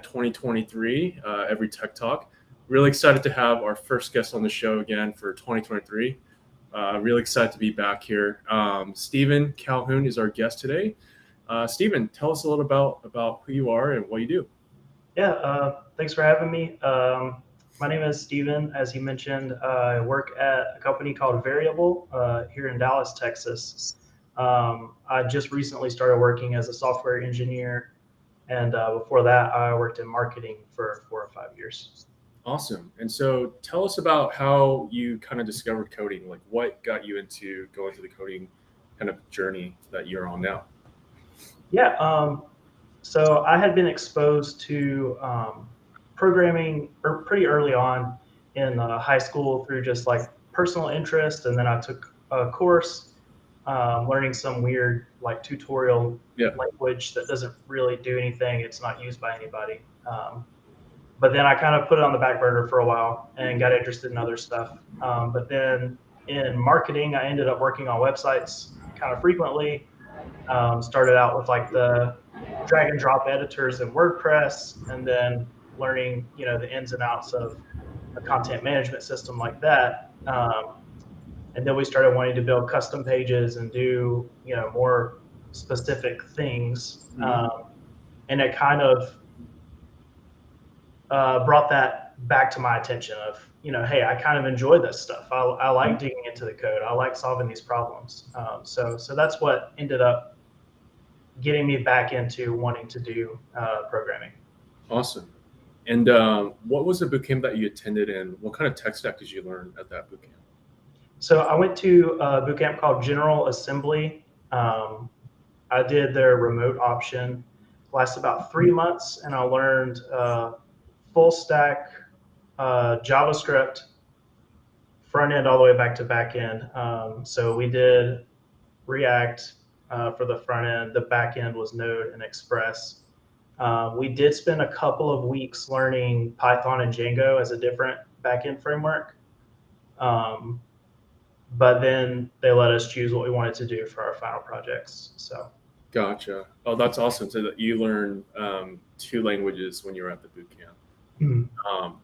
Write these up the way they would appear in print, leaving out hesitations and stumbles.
2023, every Tech Talk. Really excited to have our first guest on the show again for 2023. Really excited to be back here. Stephen Calhoun is our guest today. Stephen, tell us a little about who you are and what you do. Yeah, thanks for having me. My name is Steven. As you mentioned, I work at a company called Veryable here in Dallas, Texas. I just recently started working as a software engineer, and before that, I worked in marketing for 4 or 5 years. Awesome. And so tell us about how you kind of discovered coding. Like what got you into going through the coding kind of journey that you're on now? Yeah, so I had been exposed to programming pretty early on in high school through just like personal interest, and then I took a course learning some weird like tutorial Yeah. language that doesn't really do anything. It's not used by anybody. But then I kind of put it on the back burner for a while and got interested in other stuff. But then in marketing, I ended up working on websites kind of frequently. Started out with like the drag and drop editors in WordPress, and then learning, the ins and outs of a content management system like that. And then we started wanting to build custom pages and do, more specific things. And it kind of brought that back to my attention of, hey, I kind of enjoy this stuff. I like digging into the code. I like solving these problems. So that's what ended up getting me back into wanting to do programming. Awesome. And what was the bootcamp that you attended, and what kind of tech stack did you learn at that bootcamp? So I went to a bootcamp called General Assembly. I did their remote option. It lasted about 3 months, and I learned full stack JavaScript, front end all the way back to back end. So we did React for the front end. The back end was Node and Express. We did spend a couple of weeks learning Python and Django as a different backend framework. But then they let us choose what we wanted to do for our final projects. So. Gotcha. Oh, that's awesome. So that you learned two languages when you were at the boot camp.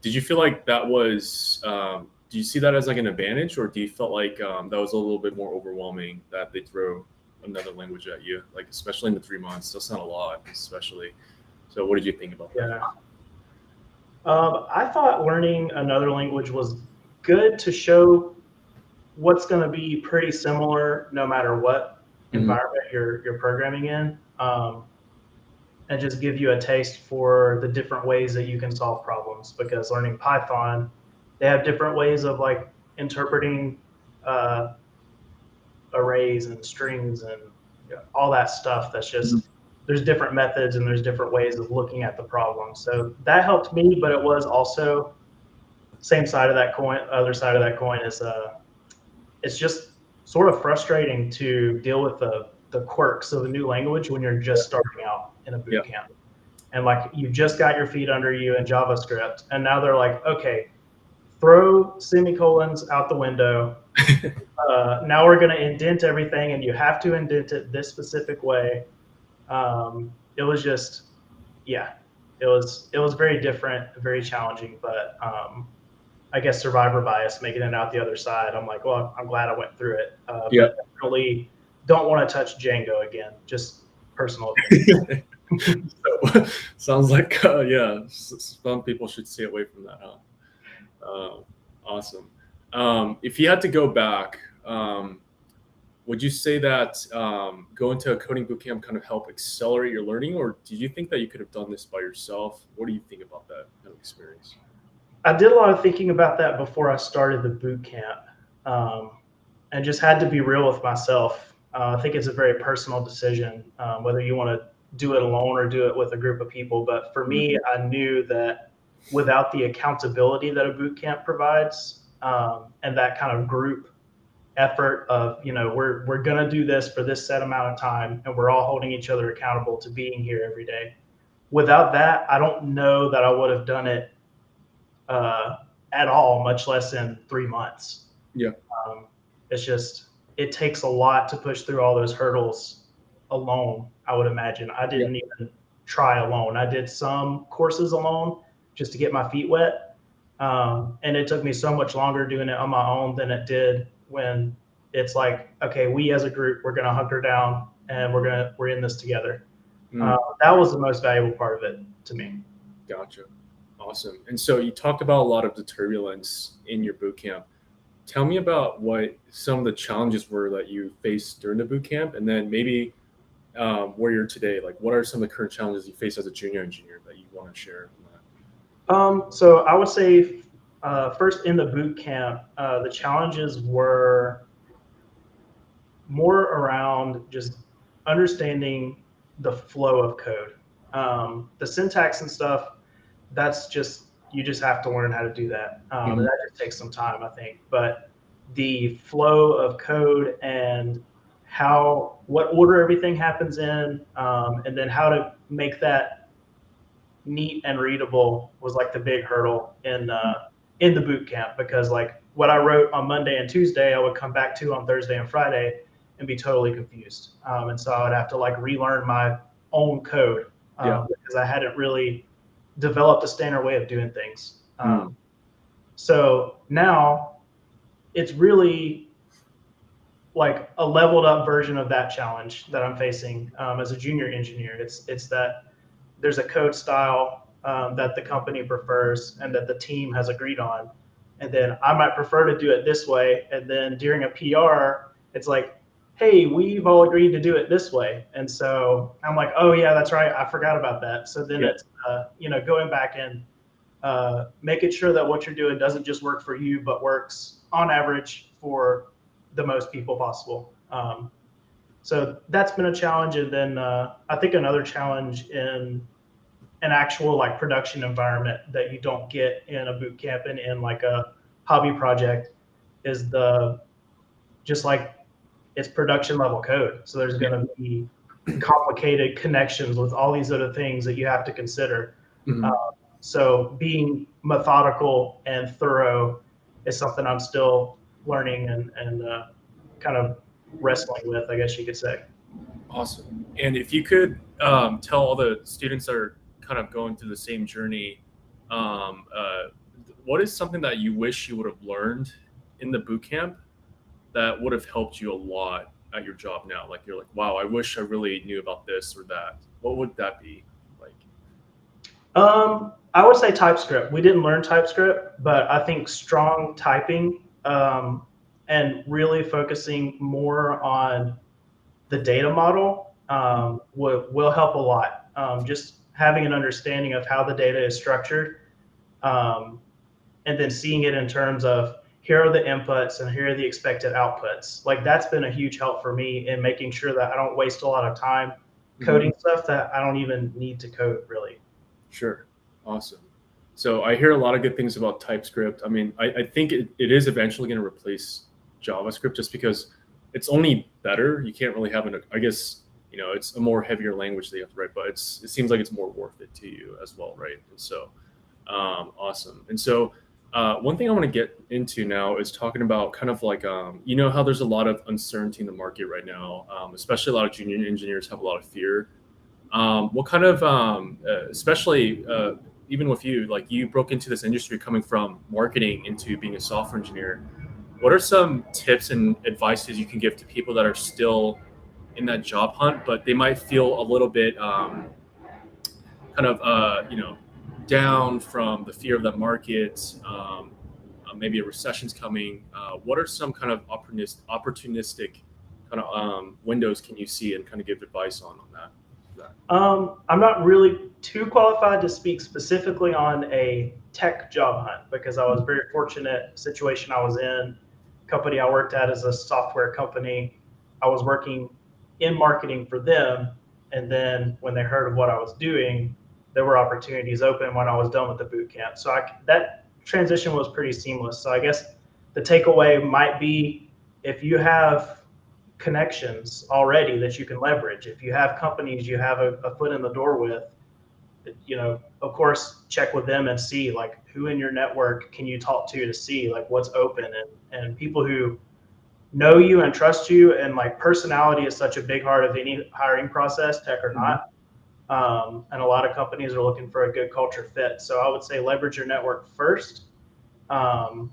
Did you feel like that was, do you see that as like an advantage, or do you felt like that was a little bit more overwhelming that they throw another language at you, like especially in the 3 months? That's not a lot, especially. So what did you think about that? Yeah. I thought learning another language was good to show what's going to be pretty similar no matter what environment you're programming in, and just give you a taste for the different ways that you can solve problems. Because learning Python, they have different ways of like interpreting arrays and strings and all that stuff. That's just there's different methods and there's different ways of looking at the problem. So that helped me, but it was also same side of that coin. Other side of that coin is it's just sort of frustrating to deal with the quirks of a new language when you're just starting out in a boot camp. And like you just got your feet under you in JavaScript, and now they're like, okay, throw semicolons out the window. Now we're going to indent everything, and you have to indent it this specific way. It was just, yeah, it was very different, very challenging, but I guess survivor bias, making it out the other side. I'm like, well, I'm glad I went through it. But definitely don't want to touch Django again. Just personal opinion. So, sounds like some people should stay away from that, huh? Awesome. If you had to go back, would you say that going to a coding bootcamp kind of helped accelerate your learning, or did you think that you could have done this by yourself? What do you think about that kind of experience? I did a lot of thinking about that before I started the boot camp, and just had to be real with myself. I think it's a very personal decision, whether you want to do it alone or do it with a group of people. But for me, I knew that without the accountability that a boot camp provides, and that kind of group effort of, we're going to do this for this set amount of time, and we're all holding each other accountable to being here every day. Without that, I don't know that I would have done it at all, much less in 3 months. Yeah. It's just, it takes a lot to push through all those hurdles alone, I would imagine. I didn't even try alone. I did some courses alone just to get my feet wet. And it took me so much longer doing it on my own than it did when it's like, okay, we as a group, we're going to hunker down and we're in this together. That was the most valuable part of it to me. Gotcha. Awesome. And so you talked about a lot of the turbulence in your boot camp. Tell me about what some of the challenges were that you faced during the boot camp, and then maybe where you're today. Like, what are some of the current challenges you face as a junior engineer that you want to share? So I would say first in the boot camp, the challenges were more around just understanding the flow of code. The syntax and stuff, that's just, you just have to learn how to do that. And that just takes some time, I think. But the flow of code and what order everything happens in, and then how to make that neat and readable was like the big hurdle in the boot camp, because like what I wrote on Monday and Tuesday, I would come back to on Thursday and Friday and be totally confused. And so I would have to like relearn my own code because I hadn't really developed a standard way of doing things. So now it's really like a leveled up version of that challenge that I'm facing as a junior engineer. It's that there's a code style that the company prefers and that the team has agreed on. And then I might prefer to do it this way. And then during a PR, it's like, hey, we've all agreed to do it this way. And so I'm like, oh yeah, that's right, I forgot about that. So then it's going back and making sure that what you're doing doesn't just work for you, but works on average for the most people possible. So that's been a challenge. And then I think another challenge in an actual like production environment that you don't get in a boot camp and in like a hobby project is just like it's production level code. So there's going to be complicated connections with all these other things that you have to consider. So being methodical and thorough is something I'm still learning and kind of wrestling with, I guess you could say. Awesome. And if you could tell all the students that are kind of going through the same journey, what is something that you wish you would have learned in the boot camp that would have helped you a lot at your job now? Like you're like, wow, I wish I really knew about this or that. What would that be like? I would say TypeScript. We didn't learn TypeScript, but I think strong typing and really focusing more on the data model will help a lot. Just having an understanding of how the data is structured, and then seeing it in terms of here are the inputs and here are the expected outputs. Like that's been a huge help for me in making sure that I don't waste a lot of time coding stuff that I don't even need to code really. Sure. Awesome. So I hear a lot of good things about TypeScript. I mean, I think it is eventually going to replace JavaScript just because it's only better. You can't really have I guess, it's a more heavier language that you have to write, but it seems like it's more worth it to you as well, right? And so, awesome. And so one thing I want to get into now is talking about kind of like, how there's a lot of uncertainty in the market right now, especially a lot of junior engineers have a lot of fear. What kind of, especially even with you, like you broke into this industry coming from marketing into being a software engineer. What are some tips and advices you can give to people that are still in that job hunt, but they might feel a little bit down from the fear of the market, maybe a recession's coming? What are some kind of opportunistic kind of windows can you see and kind of give advice on that? I'm not really too qualified to speak specifically on a tech job hunt because I was very fortunate situation I was in. Company I worked at is a software company. I was working in marketing for them, and then when they heard of what I was doing, there were opportunities open when I was done with the boot camp. So that transition was pretty seamless. So I guess the takeaway might be if you have connections already that you can leverage, if you have companies you have a foot in the door with, of course, check with them and see like who in your network can you talk to see like what's open and people who know you and trust you. And like personality is such a big part of any hiring process, tech or not. And a lot of companies are looking for a good culture fit. So I would say leverage your network first. Um,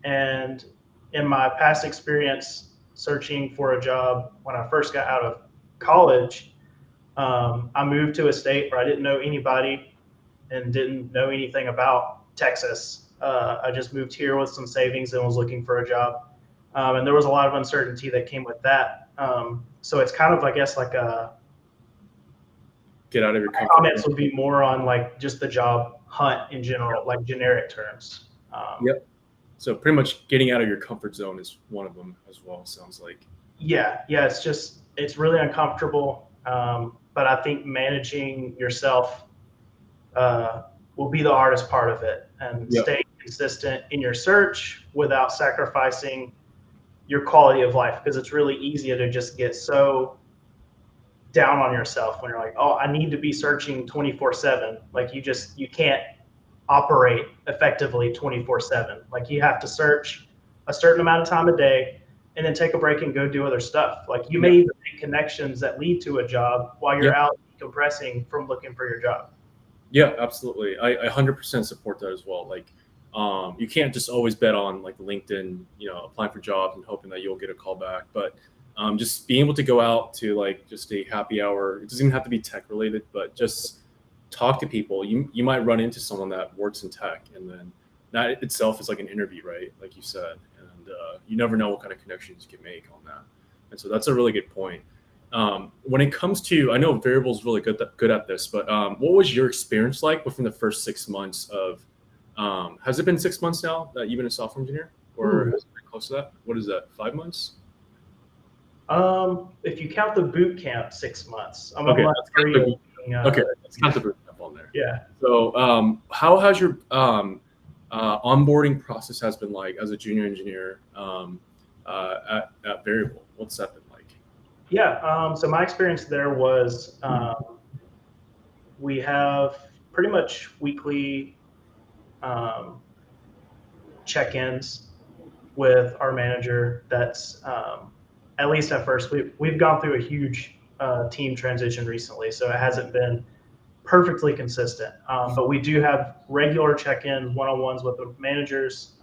and in my past experience searching for a job when I first got out of college, I moved to a state where I didn't know anybody and didn't know anything about Texas. I just moved here with some savings and was looking for a job. And there was a lot of uncertainty that came with that. So it's kind of, I guess, like Get out of your comfort comments zone. would be more on like just the job hunt in general, like generic terms. Yep. So pretty much getting out of your comfort zone is one of them as well. Sounds like. Yeah, it's really uncomfortable. But I think managing yourself will be the hardest part of it, and Yep. staying consistent in your search without sacrificing your quality of life, because it's really easy to just get so down on yourself when you're like, oh, I need to be searching 24/7. Like you can't operate effectively 24/7. Like you have to search a certain amount of time a day and then take a break and go do other stuff. Like you may Yep. even make connections that lead to a job while you're Yep. out compressing from looking for your job. Yeah, absolutely. I 100% support that as well. Like, you can't just always bet on like LinkedIn, applying for jobs and hoping that you'll get a call back. But just being able to go out to like just a happy hour, it doesn't even have to be tech related, but just talk to people. You might run into someone that works in tech, and then that itself is like an interview, right? Like you said, and you never know what kind of connections you can make on that. And so that's a really good point. When it comes to, I know Veryable is really good at this, but what was your experience like within the first 6 months of? Has it been 6 months now that you've been a software engineer, or has it been close to that? What is that? 5 months? If you count the boot camp, 6 months. I'm Okay, a month free. Okay, let's count the boot camp on there. Yeah. So, how has your onboarding process has been like as a junior engineer at Veryable? What's that been like? Yeah. So my experience there was we have pretty much weekly check-ins with our manager. That's at least at first. We've gone through a huge team transition recently, so it hasn't been perfectly consistent. But we do have regular check-in one-on-ones with the managers.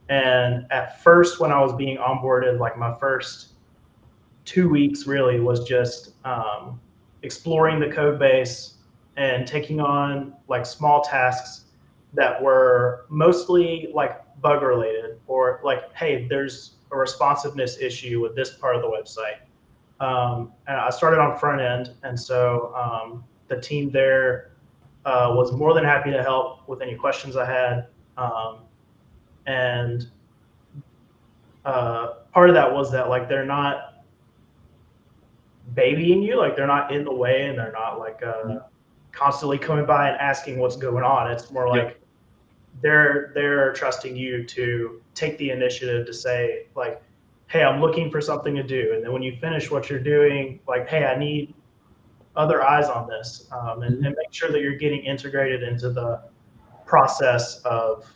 And at first, when I was being onboarded, like my first 2 weeks really was just exploring the code base and taking on like small tasks that were mostly like bug related, or like, hey, there's a responsiveness issue with this part of the website. And I started on front end, and so the team there was more than happy to help with any questions I had. And part of that was that like they're not babying you, like they're not in the way, and they're not like constantly coming by and asking what's going on. It's more like they're trusting you to take the initiative to say like, hey, I'm looking for something to do, and then when you finish what you're doing, like, hey, I need other eyes on this, and make sure that you're getting integrated into the process of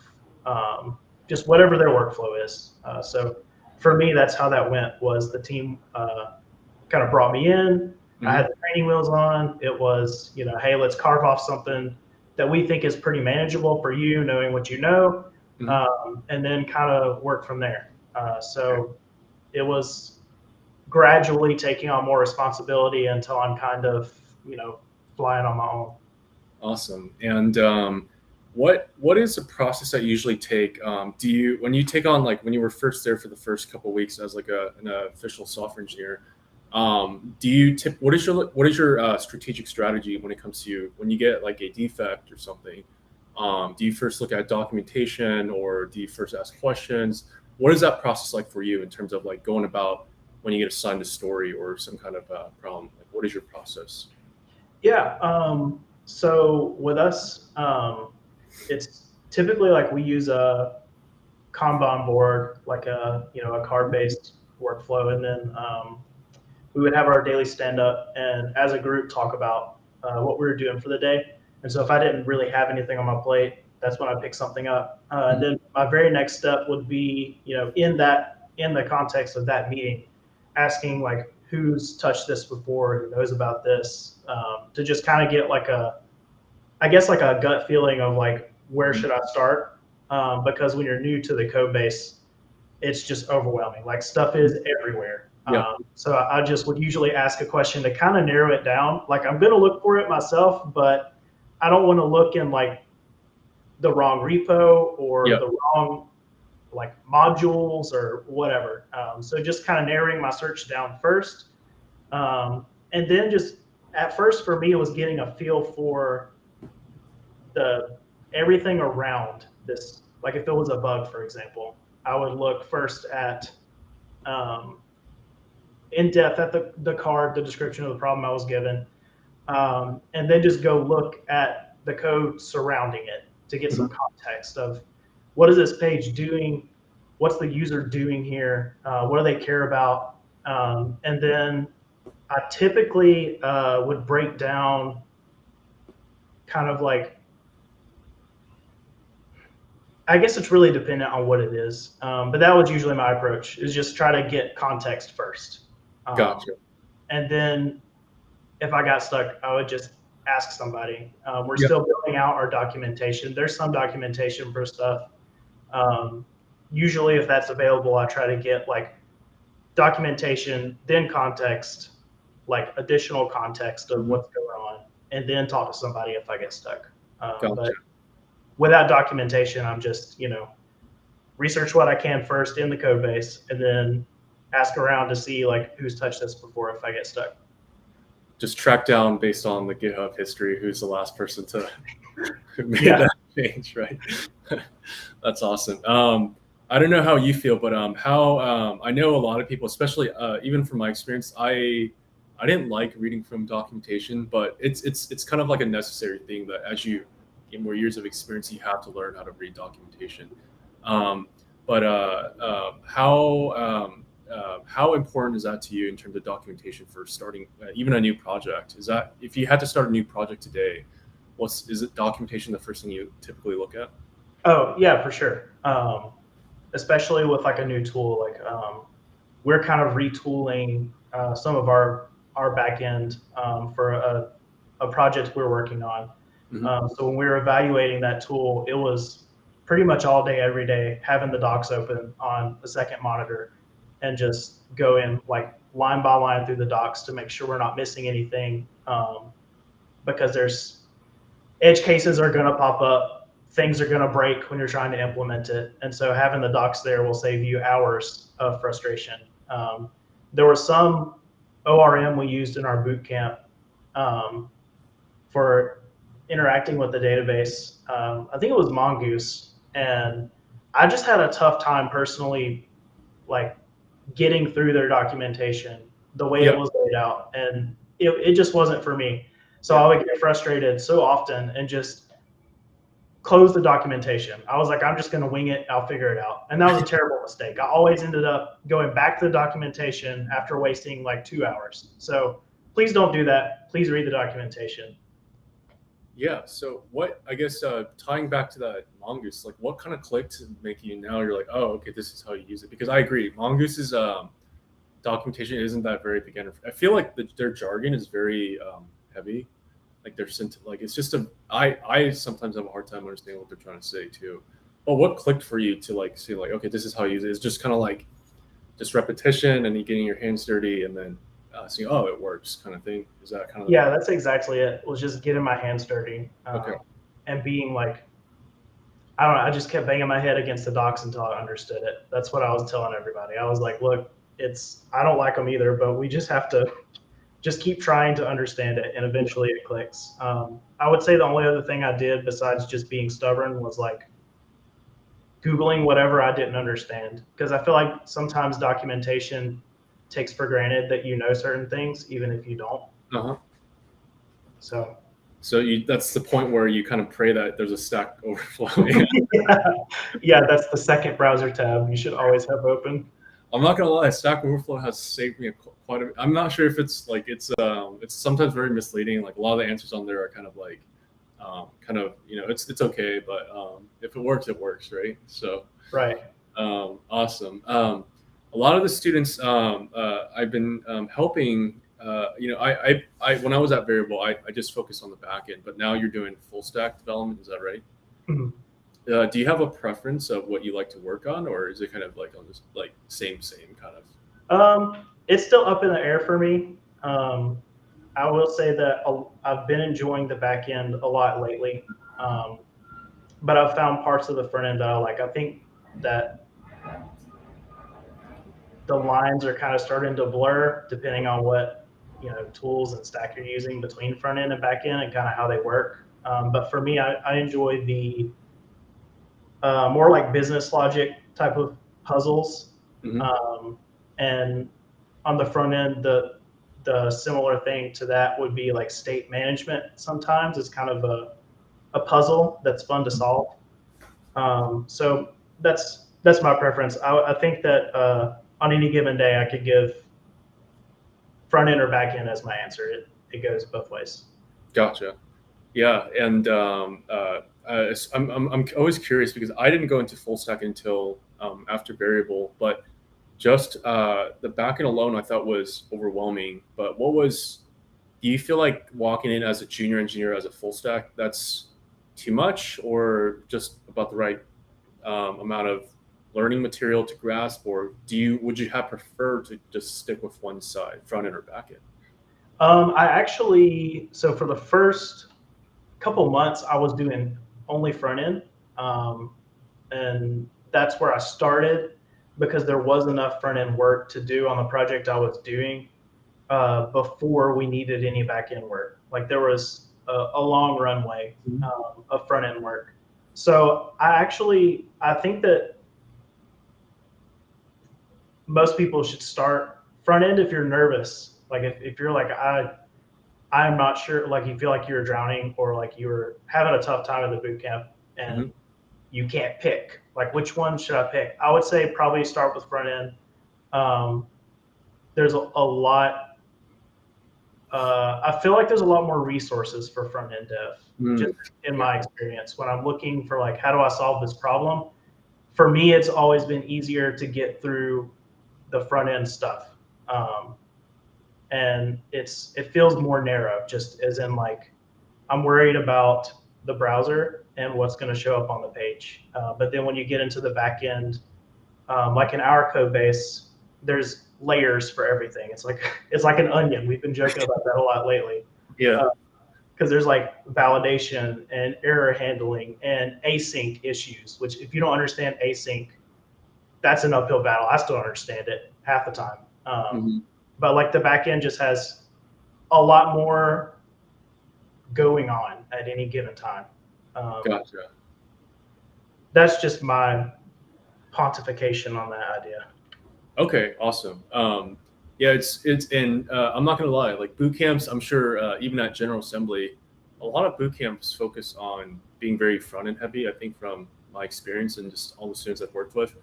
just whatever their workflow is. So for me, that's how that went. Was the team kind of brought me in. I had the training wheels on. It was, hey, let's carve off something that we think is pretty manageable for you, knowing what you know, and then kind of work from there. So it was gradually taking on more responsibility until I'm kind of, flying on my own. Awesome. And what is the process that you usually take? When you take on, like when you were first there for the first couple of weeks as like an official software engineer, what is your strategic strategy when it comes to when you get like a defect or something? Do you first look at documentation, or do you first ask questions? What is that process like for you in terms of like going about when you get assigned a story or some kind of problem? Like, what is your process? Yeah. So with us, it's typically like we use a Kanban board, like a card-based workflow, and then we would have our daily stand-up, and as a group talk about what we were doing for the day. And so if I didn't really have anything on my plate, that's when I pick something up. And then my very next step would be, in the context of that meeting, asking like, who's touched this before, who knows about this, to just kind of get like I guess like a gut feeling of like, where should I start? Because when you're new to the code base, it's just overwhelming. Like stuff is everywhere. Yeah. So I just would usually ask a question to kind of narrow it down. Like I'm going to look for it myself, but I don't want to look in like the wrong repo or Yeah. the wrong like modules or whatever. So just kind of narrowing my search down first. And then just at first for me, it was getting a feel for the everything around this. Like if it was a bug, for example, I would look first at in depth at the card, the description of the problem I was given, and then just go look at the code surrounding it to get some context of what is this page doing, what's the user doing here, what do they care about, and then I typically would break down kind of like, I guess it's really dependent on what it is, but that was usually my approach, is just try to get context first. Gotcha. And then if I got stuck, I would just ask somebody. We're Yeah. still building out our documentation. There's some documentation for stuff. Usually if that's available, I try to get like documentation, then context, like additional context of what's going on, and then talk to somebody if I get stuck. Gotcha. But without documentation, I'm just, research what I can first in the code base, and then ask around to see like who's touched this before if I get stuck. Just track down based on the GitHub history who's the last person to make that change, right? That's awesome. I don't know how you feel, but how I know a lot of people, especially even from my experience, I didn't like reading from documentation, but it's kind of like a necessary thing that as you get more years of experience, you have to learn how to read documentation. How important is that to you in terms of documentation for starting even a new project? Is that if you had to start a new project today, is it documentation the first thing you typically look at? Oh yeah, for sure. Especially with like a new tool, like we're kind of retooling some of our backend for a project we're working on. So when we were evaluating that tool, it was pretty much all day, every day, having the docs open on the second monitor and just go in like line by line through the docs to make sure we're not missing anything, because there's edge cases are going to pop up, things are going to break when you're trying to implement it, and so having the docs there will save you hours of frustration. There was some ORM we used in our bootcamp for interacting with the database. I think it was Mongoose, and I just had a tough time personally, like getting through their documentation the way it was laid out, and it just wasn't for me. So I would get frustrated so often and just close the documentation. I was like, I'm just going to wing it. I'll figure it out. And that was a terrible mistake. I always ended up going back to the documentation after wasting like 2 hours. So please don't do that. Please read the documentation. Yeah. So what, I guess, tying back to that Mongoose, like what kind of clicked to make you now you're like, oh, okay, this is how you use it? Because I agree, Mongoose's documentation isn't that very beginner. I feel like their jargon is very heavy. Like it's just I sometimes have a hard time understanding what they're trying to say too. But what clicked for you to like see like, okay, this is how you use it? It's just kind of like just repetition and you getting your hands dirty and then seeing, oh, it works kind of thing. Is that kind of yeah, that's exactly it. It was just getting my hands dirty, okay. And being like, I don't know, I just kept banging my head against the docs until I understood it. That's what I was telling everybody. I was like, look, I don't like them either, but we just have to just keep trying to understand it, and eventually it clicks. I would say the only other thing I did besides just being stubborn was like Googling whatever I didn't understand, because I feel like sometimes documentation takes for granted that you know certain things, even if you don't. Uh-huh. So that's the point where you kind of pray that there's a Stack Overflow. yeah, that's the second browser tab you should always have open. I'm not gonna lie, Stack Overflow has saved me quite a bit. I'm not sure if it's like it's sometimes very misleading. Like a lot of the answers on there are kind of like it's okay, but if it works, it works, right? So right. Awesome. a lot of the students I've been helping, I when I was at Veryable, I just focused on the back end, but now you're doing full stack development. Is that right? Mhm. Do you have a preference of what you like to work on, or is it kind of like on this like same kind of? It's still up in the air for me. I will say that I've been enjoying the back end a lot lately, but I've found parts of the front end that I like. I think that the lines are kind of starting to blur depending on what tools and stack you're using between front end and back end and kind of how they work. But for me, I enjoy the more like business logic type of puzzles. Mm-hmm. And on the front end, the similar thing to that would be like state management. Sometimes it's kind of a puzzle that's fun to solve. So that's my preference. I think that on any given day, I could give front end or back end as my answer. It goes both ways. Gotcha. Yeah, and I'm always curious because I didn't go into full stack until after Variable, but just the backend alone I thought was overwhelming. But do you feel like walking in as a junior engineer as a full stack, that's too much, or just about the right amount of learning material to grasp, or would you have preferred to just stick with one side, front end or back end? I actually, so for the first couple months, I was doing only front end. And that's where I started because there was enough front end work to do on the project I was doing before we needed any back end work. Like there was a long runway of front end work. So I think that most people should start front end if you're nervous. Like if you're like, I'm not sure, like you feel like you're drowning or like you were having a tough time at the boot camp and you can't pick, like which one should I pick? I would say probably start with front end. There's a lot. I feel like there's a lot more resources for front end dev, just in my experience. When I'm looking for like, how do I solve this problem? For me, it's always been easier to get through the front end stuff. And it feels more narrow, just as in like, I'm worried about the browser and what's going to show up on the page. But then when you get into the back end, like in our code base, there's layers for everything. It's like an onion. We've been joking about that a lot lately. Yeah. Because there's like validation and error handling and async issues, which if you don't understand async, that's an uphill battle. I still don't understand it half the time. But like the back end just has a lot more going on at any given time. Gotcha. That's just my pontification on that idea. Okay, awesome. Yeah, it's and I'm not gonna lie, like boot camps, I'm sure even at General Assembly, a lot of boot camps focus on being very front end heavy. I think from my experience and just all the students I've worked with,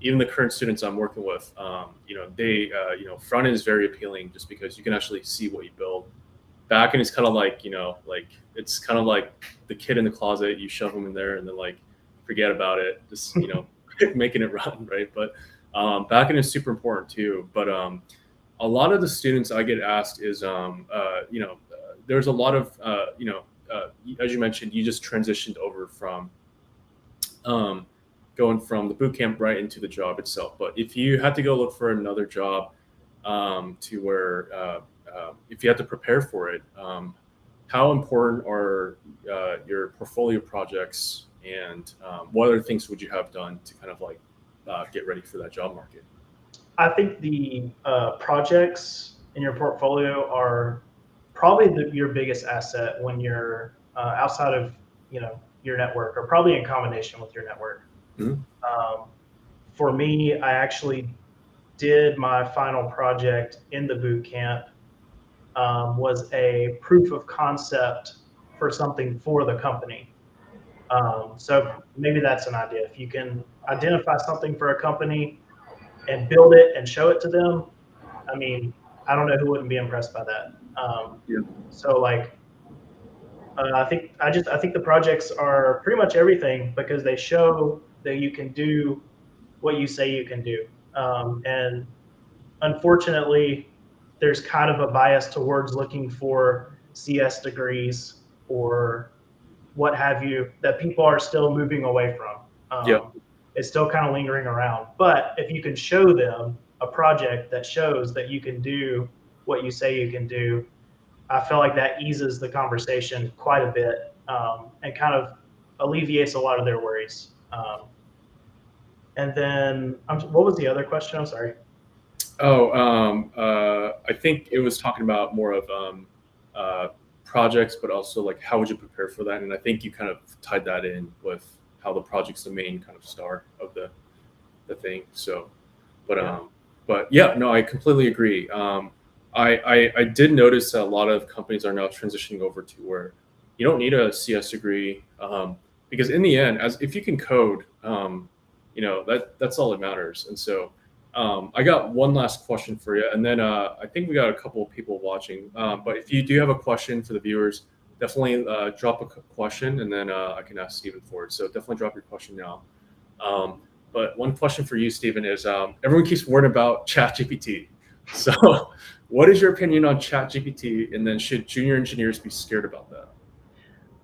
even the current students I'm working with, they front end is very appealing just because you can actually see what you build. Back end is kind of like like it's kind of like the kid in the closet. You shove them in there and then like forget about it. Just making it run, right? But back end is super important too. But a lot of the students I get asked is, there's a lot of, as you mentioned, you just transitioned over from going from the boot camp right into the job itself. But if you had to go look for another job to where, if you had to prepare for it, how important are your portfolio projects and what other things would you have done to kind of like get ready for that job market? I think the projects in your portfolio are probably your biggest asset when you're outside of your network, or probably in combination with your network. For me, I actually did my final project in the boot camp, was a proof of concept for something for the company. So maybe that's an idea. If you can identify something for a company and build it and show it to them, I mean, I don't know who wouldn't be impressed by that. So like, I think the projects are pretty much everything because they show that you can do what you say you can do. And unfortunately, there's kind of a bias towards looking for CS degrees or what have you that people are still moving away from. It's still kind of lingering around. But if you can show them a project that shows that you can do what you say you can do, I feel like that eases the conversation quite a bit, and kind of alleviates a lot of their worries. And then, what was the other question? I'm sorry. I think it was talking about more of projects, but also like how would you prepare for that? And I think you kind of tied that in with how the project's the main kind of star of the thing. So, but yeah, no, I completely agree. I did notice that a lot of companies are now transitioning over to where you don't need a CS degree, because in the end, as if you can code, that's all that matters. And so I got one last question for you, and then I think we got a couple of people watching. But if you do have a question for the viewers, definitely drop a question, and then I can ask Stephen for it. So definitely drop your question now. But one question for you, Stephen, is everyone keeps worrying about ChatGPT. So what is your opinion on ChatGPT, and then should junior engineers be scared about that?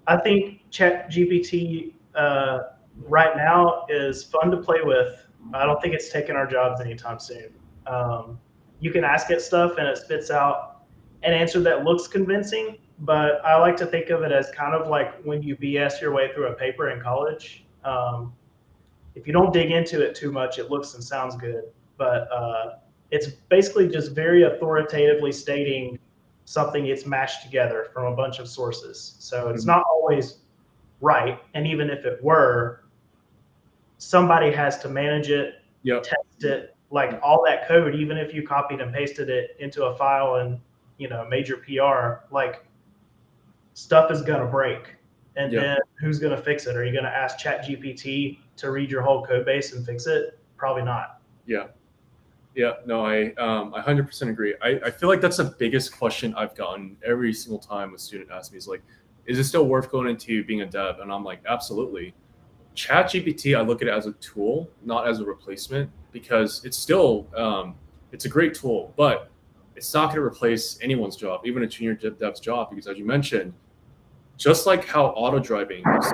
I think ChatGPT right now is fun to play with. I don't think it's taking our jobs anytime soon. You can ask it stuff and it spits out an answer that looks convincing, but I like to think of it as kind of like when you BS your way through a paper in college. If you don't dig into it too much, it looks and sounds good, but it's basically just very authoritatively stating something it's mashed together from a bunch of sources. So it's not always right, and even if it were, somebody has to manage it, test it, like all that code, even if you copied and pasted it into a file and made your PR, like stuff is gonna break. And then who's gonna fix it? Are you gonna ask ChatGPT to read your whole code base and fix it? Probably not. No, I 100% agree. I feel like that's the biggest question I've gotten every single time a student asks me is like, is it still worth going into being a dev? And I'm like, absolutely. ChatGPT, I look at it as a tool, not as a replacement, because it's still it's a great tool, but it's not going to replace anyone's job, even a junior dev's job, because as you mentioned, just like how auto driving is,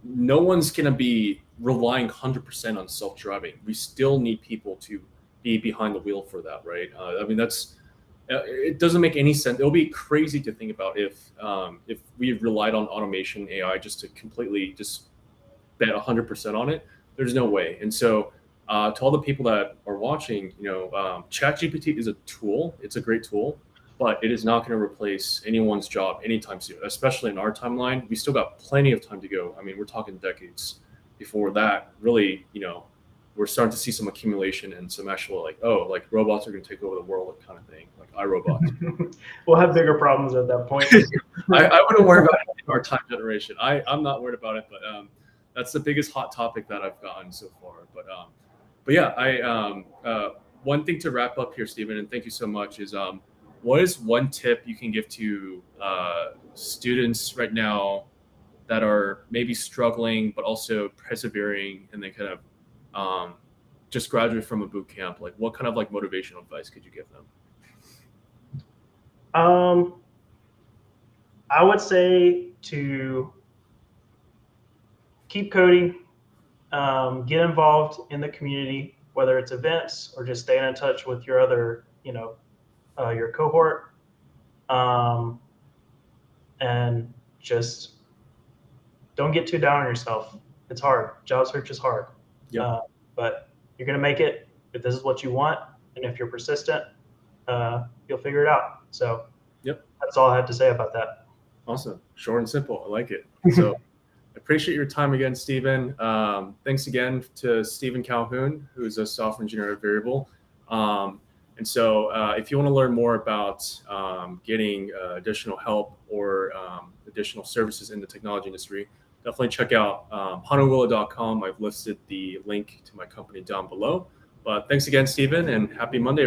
no one's going to be relying 100% on self-driving. We still need people to be behind the wheel for that, right? I mean, it doesn't make any sense. It'll be crazy to think about if we relied on automation AI just to completely just bet 100% on it. There's no way. And so to all the people that are watching, ChatGPT is a tool. It's a great tool, but it is not going to replace anyone's job anytime soon, especially in our timeline. We still got plenty of time to go. I mean, we're talking decades before that really, we're starting to see some accumulation and some actual like robots are going to take over the world kind of thing, like iRobot. We'll have bigger problems at that point. I wouldn't worry about it in our time generation. I'm not worried about it, but that's the biggest hot topic that I've gotten so far. But yeah, one thing to wrap up here, Stephen, and thank you so much, is what is one tip you can give to students right now that are maybe struggling but also persevering, and they kind of just graduate from a boot camp? Like, what kind of like motivational advice could you give them? I would say to keep coding, get involved in the community, whether it's events or just staying in touch with your other, your cohort, and just don't get too down on yourself. It's hard. Job search is hard. But you're going to make it if this is what you want. And if you're persistent, you'll figure it out. So that's all I have to say about that. Awesome. Short and simple. I like it. So appreciate your time again, Stephen. Thanks again to Stephen Calhoun, who's a software engineer at Veryable. And so if you want to learn more about getting additional help or additional services in the technology industry, definitely check out honolulu.com. I've listed the link to my company down below. But thanks again, Stephen, and happy Monday, everyone.